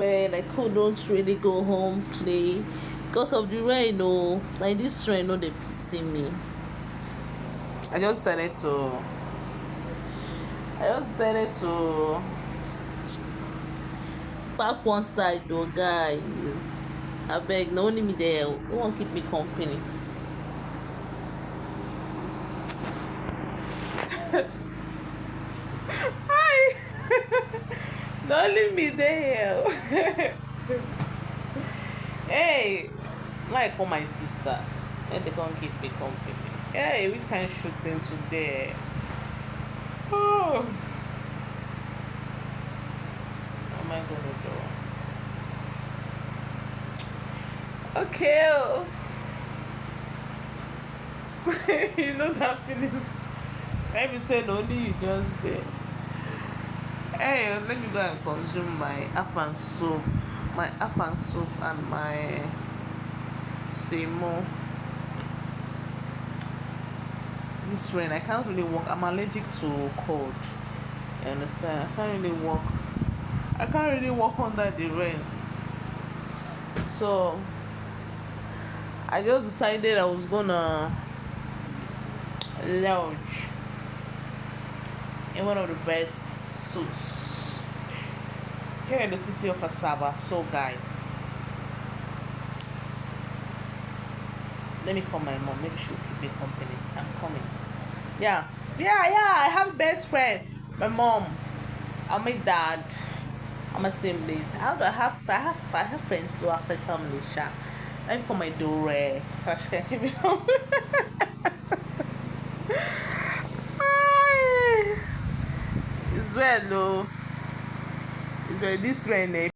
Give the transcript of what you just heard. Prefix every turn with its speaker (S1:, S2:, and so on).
S1: Man, I couldn't really go home today because of the rain. No, like this rain, no, they pity me. I just decided to. I just decided to park one side, though, guys. I beg, no only me there. Who won't keep me company? Hi. Don't leave me there. Hey, like all my sisters, and they can't keep me company. Hey, which kind of shooting today? Oh, what am I gonna do? Okay. You know that feeling. Let me say only you just there. Hey, let me go and consume my afan soup, and my semo. This rain, I can't really walk. I'm allergic to cold. You understand? I can't really walk under the rain. So I just decided I was gonna lounge in one of the best suits here in the city of Asaba. So guys, let me call my mom. Maybe she'll keep me company. I'm coming. Yeah. I have a best friend. My mom and my dad. I'm the same place. How do I have friends too outside family, Sha. Let me call my door. Cause she can keep me home. It's well though. It's well this rain.